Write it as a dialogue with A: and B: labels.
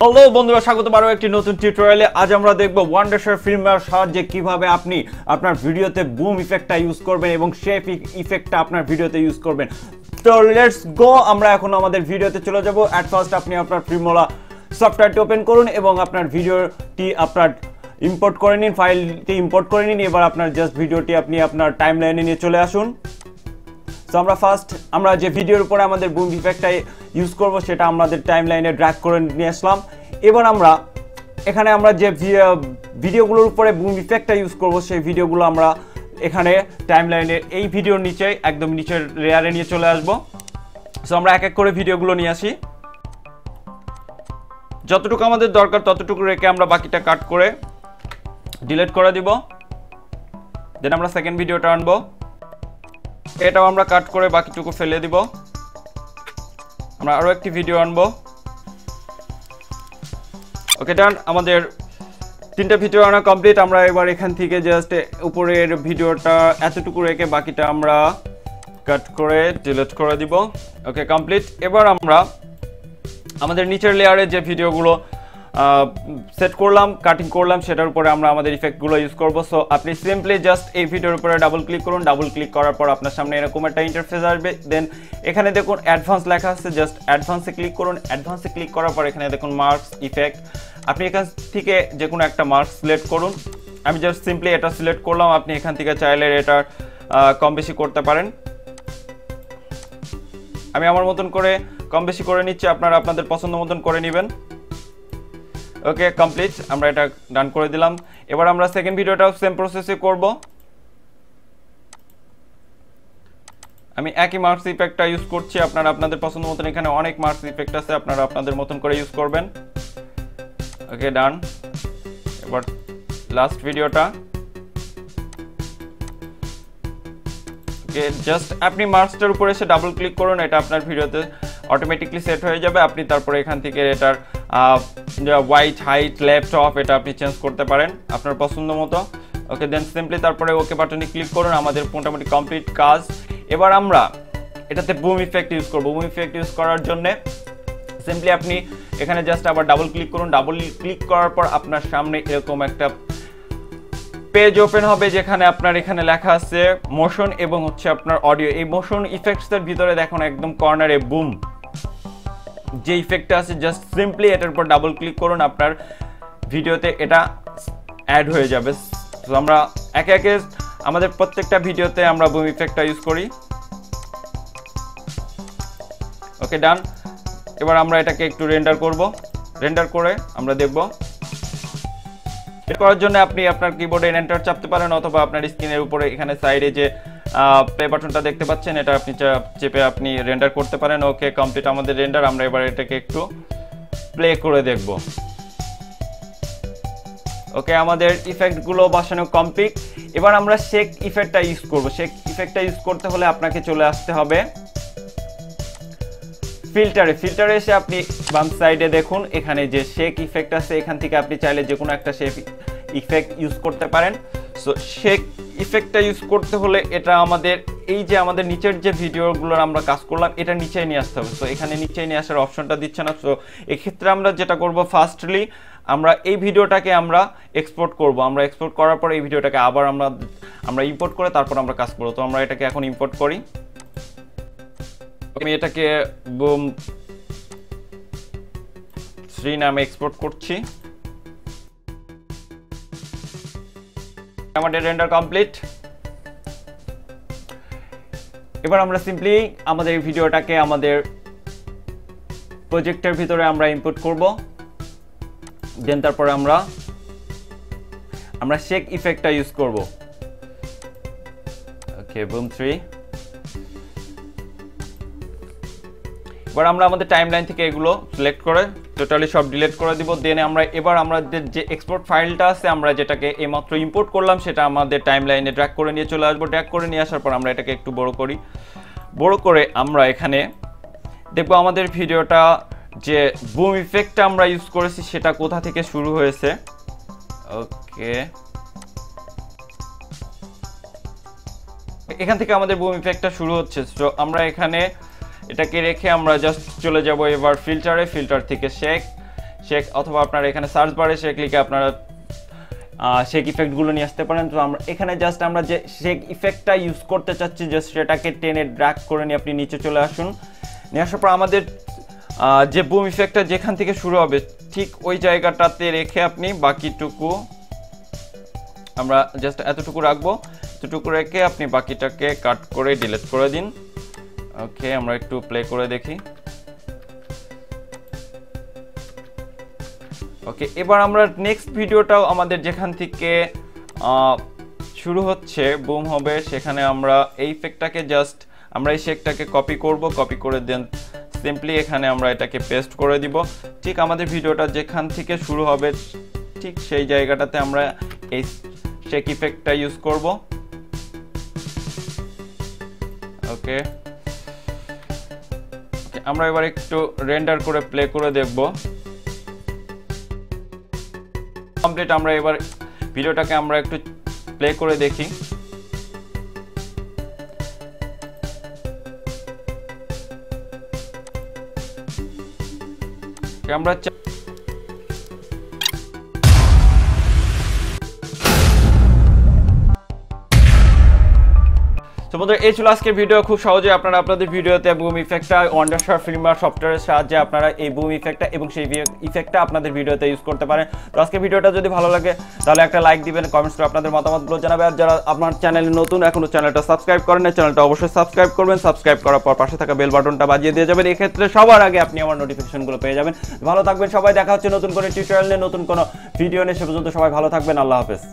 A: Hello বন্ধুরা, স্বাগত আরো একটি নতুন টিউটোরিয়ালে। আজ আমরা দেখব ওয়ান্ডারশার ফিল্মের সাহায্যে কিভাবে আপনি আপনার ভিডিওতে বুম ইফেক্টটা ইউজ করবেন এবং শেপ ইফেক্টটা আপনার ভিডিওতে ইউজ করবেন। তো লেটস গো, আমরা এখন আমাদের ভিডিওতে চলে যাব। অ্যাট ফার্স্ট আপনি আপনার ফিল্মোলা সফটওয়্যারটি ওপেন করুন এবং আপনার ভিডিওটি আপনার ইম্পোর্ট করে নিন, ফাইলটি ইম্পোর্ট করে নিন। এবার আপনার জাস্ট ভিডিওটি আপনি আপনার টাইমলাইনে নিয়ে চলে আসুন। সো আমরা যে ভিডিওর উপরে আমাদের বুম ইফেক্টটা ইউজ করব সেটা আমাদের টাইমলাইনে ড্র্যাগ করে নিয়ে আসলাম। এবার আমরা এখানে যে ভিডিওগুলোর উপরে বুম ইফেক্টটা ইউজ করব সেই ভিডিওগুলো আমরা এখানে টাইমলাইনের এই ভিডিওর নিচে একদম নিচের লেয়ারে নিয়ে চলে আসব। সো আমরা এক এক করে ভিডিওগুলো নিয়ে আসি। যতটুকু আমাদের দরকার ততটুকু রেখে আমরা বাকিটা কাট করে ডিলিট করে দিব। দেন আমরা সেকেন্ড ভিডিওটা আনবো, এটাও আমরা কাট করে বাকিটুকু ফেলে দিব। আমরা আরো একটি ভিডিও আনবো। ওকে ডান, আমাদের তিনটা ভিডিও আনা কমপ্লিট। আমরা এবার এখান থেকে জাস্ট উপরের ভিডিওটা এতটুকু রেখে বাকিটা আমরা কাট করে ডিলিট করে দিব। ওকে কমপ্লিট। এবার আমরা আমাদের নিচের লেয়ারে যে ভিডিওগুলো সেট করলাম, কাটিং করলাম, সেটার উপরে আমরা আমাদের ইফেক্টগুলো ইউজ করব। সো আপনি সিম্পলি জাস্ট এই ভিডিওর উপরে ডাবল ক্লিক করুন। ডাবল ক্লিক করার পর আপনার সামনে এরকম একটা ইন্টারফেস আসবে। দেন এখানে দেখুন অ্যাডভান্স লেখা আছে, জাস্ট অ্যাডভান্সে ক্লিক করুন। অ্যাডভান্সে ক্লিক করার পর এখানে দেখুন মার্কস ইফেক্ট, আপনি এখান থেকে যে কোনো একটা মার্কস সিলেক্ট করুন। আমি জাস্ট সিম্পলি এটা সিলেক্ট করলাম। আপনি এখান থেকে চাইলে এটা কম বেশি করতে পারেন। আমি আমার মতন করে কম বেশি করে নিচ্ছি, আপনারা আপনাদের পছন্দ মতন করে নেবেন। ওকে কমপ্লিট, আমরা এটা ডান করে দিলাম। এবার আমরা সেকেন্ড ভিডিওটাও সেম প্রসেসে করব। আমি একই মার্কস ইফেক্টটা ইউজ করছি, আপনারা আপনাদের পছন্দ মতন, এখানে অনেক মার্কস ইফেক্ট আছে, আপনারা আপনাদের মতন করে ইউজ করবেন। ওকে ডান। এবার লাস্ট ভিডিওটা, ওকে জাস্ট আপনি মার্কসটার উপরে এসে ডাবল ক্লিক করুন, এটা আপনার ভিডিওতে অটোমেটিকলি সেট হয়ে যাবে। আপনি তারপরে এখান থেকে এটার হোয়াইট, হাইট, লেফট, অফ এটা আপনি চেঞ্জ করতে পারেন আপনার পছন্দ মতো। ওকে দেন সিম্পলি তারপরে ওকে বাটনে ক্লিক করুন। আমাদের মোটামুটি কমপ্লিট কাজ। এবার আমরা এটাতে বুম ইফেক্ট ইউজ করব। বুম ইফেক্ট ইউজ করার জন্য সিম্পলি আপনি এখানে জাস্ট আবার ডাবল ক্লিক করুন। ডাবল ক্লিক করার পর আপনার সামনে এরকম একটা পেজ ওপেন হবে, যেখানে আপনার এখানে লেখা আছে মোশন এবং আপনার অডিও। এই মোশন ইফেক্টসের ভিতরে দেখুন একদম কর্নারে বুম যে ইফেক্টটা আছে, জাস্ট সিম্পলি এটার উপর ডাবল ক্লিক করুন, আপনার ভিডিওতে এটা অ্যাড হয়ে যাবে। তো আমরা একে একে আমাদের প্রত্যেকটা ভিডিওতে আমরা বুম ইফেক্টটা ইউজ করি। ওকে ডান। এবার আমরা এটাকে একটু রেন্ডার করব। রেন্ডার করে আমরা দেখব। এর করার জন্য আপনি আপনার কিবোর্ডে এন্টার চাপতে পারেন, অথবা আপনার স্ক্রিনের উপরে এখানে সাইডে যে প্লে বাটনটা দেখতে পাচ্ছেন এটা আপনি চেপে আপনি রেন্ডার করতে পারেন। ওকে কমপ্লিট আমাদের রেন্ডার। আমরা এবার এটাকে একটু প্লে করে দেখব। ওকে আমাদের ইফেক্টগুলো বসানো কমপ্লিট। এবার আমরা শেক ইফেক্টটা ইউজ করব। শেক ইফেক্টটা ইউজ করতে হলে আপনাকে চলে আসতে হবে ফিল্টারে এসে আপনি বাম সাইডে দেখুন এখানে যে শেক ইফেক্ট আছে, এখান থেকে আপনি চাইলে যে কোনো একটা শেক ইফেক্ট ইউজ করতে পারেন। সো শেক ইফেক্টটা ইউজ করতে হলে এটা আমাদের এই যে আমাদের নিচের যে ভিডিওগুলোর আমরা কাজ করলাম এটা নিচে নিয়ে আসতে হবে। সো এখানে নিচে নিয়ে আসার অপশনটা দিচ্ছে না। সো এক্ষেত্রে আমরা যেটা করব, ফার্স্টলি আমরা এই ভিডিওটাকে আমরা এক্সপোর্ট করব। আমরা এক্সপোর্ট করার পর এই ভিডিওটাকে আবার আমরা ইম্পোর্ট করে তারপর আমরা কাজ করব। তো আমরা এটাকে এখন ইম্পোর্ট করি। আমি এটাকে বুম 3 নামে এক্সপোর্ট করছি। আমাদের রেন্ডার কমপ্লিট। এবার আমরা সিম্পলি আমাদের ভিডিওটাকে আমাদের প্রজেক্টের ভিতরে আমরা ইনপুট করব। দেন তারপরে আমরা শেক ইফেক্টটা ইউজ করব। ওকে বুম 3। এবার আমরা আমাদের টাইমলাইন থেকে এগুলো সিলেক্ট করে টোটালি সব ডিলিট করে দিব। দেন এবার আমাদের যে এক্সপোর্ট ফাইলটা আছে আমরা যেটাকে এইমাত্র ইম্পোর্ট করলাম সেটা আমাদের টাইমলাইনে ড্র্যাগ করে নিয়ে চলে আসবো। ড্র্যাগ করে নিয়ে আসার পর আমরা এটাকে একটু বড় করি। বড় করে আমরা এখানে দেখব আমাদের ভিডিওটা যে বুম ইফেক্টটা আমরা ইউজ করেছি সেটা কোথা থেকে শুরু হয়েছে। ওকে এখান থেকে আমাদের বুম ইফেক্টটা শুরু হচ্ছে। তো আমরা এখানে এটাকে রেখে আমরা জাস্ট চলে যাব এবার ফিল্টারে। ফিল্টার থেকে শেক, অথবা আপনারা এখানে সার্চ বারে শেক লিখে আপনারা শেক ইফেক্টগুলো নিয়ে আসতে পারেন। তো আমরা এখানে জাস্ট আমরা যে শেক ইফেক্টটা ইউজ করতে চাচ্ছি জাস্ট সেটাকে টেনে ড্র্যাগ করে নিয়ে আপনি নিচে চলে আসুন। নিয়ে আসার পর আমাদের যে বুম ইফেক্টটা যেখান থেকে শুরু হবে ঠিক ওই জায়গাটাতে রেখে আপনি বাকিটুকু আমরা জাস্ট এতটুকু রাখবো, এতটুকু রেখে আপনি বাকিটাকে কাট করে ডিলিট করে দিন। ওকে, আমরা একটু প্লে করে দেখি। ওকে, এবার আমরা নেক্সট ভিডিওটাও আমাদের যেখান থেকে শুরু হচ্ছে বুম হবে সেখানে আমরা এই ইফেক্টটাকে জাস্ট আমরা এই শেকটাকে কপি করব, কপি করে দেন সিম্পলি এখানে আমরা এটাকে পেস্ট করে দিব। ঠিক আমাদের ভিডিওটা যেখান থেকে শুরু হবে ঠিক সেই জায়গাটাতে আমরা এই শেক ইফেক্টটা ইউজ করব। ওকে, আমরা এবার একটু রেন্ডার করে প্লে করে দেখব। কমপ্লিট, আমরা এবার ভিডিওটাকে আমরা একটু প্লে করে দেখি। আমরা তোমাদের এই ছিল আজকের ভিডিও। খুব সহজে আপনারা আপনাদের ভিডিওতে বুম ইফেক্টটা ওয়ান্ডারশার ফিল্মার সফটওয়্যারের সাহায্যে আপনারা এই বুম ইফেক্টটা এবং সেই ইফেক্টটা আপনাদের ভিডিওতে ইউজ করতে পারেন। তো আজকের ভিডিওটা যদি ভালো লাগে তাহলে একটা লাইক দিবেন, কমেন্টস করে আপনাদের মতামতগুলো জানাবেন। আর যারা আপনার চ্যানেলে নতুন এখনো চ্যানেলটা সাবস্ক্রাইব করেন না, চ্যানেলটা অবশ্যই সাবস্ক্রাইব করবেন। সাবস্ক্রাইব করার পর পাশে থাকা বেল বাটনটা বাজিয়ে দিয়ে যাবেন, এই ক্ষেত্রে সবার আগে আপনি আমার নোটিফিকেশনগুলো পেয়ে যাবেন। ভালো থাকবেন সবাই, দেখা হচ্ছে নতুন করে টিউটোরিয়াল নিয়ে, নতুন কোনো ভিডিও নিয়ে। সে পর্যন্ত সবাই ভালো থাকবেন, আল্লাহ হাফেজ।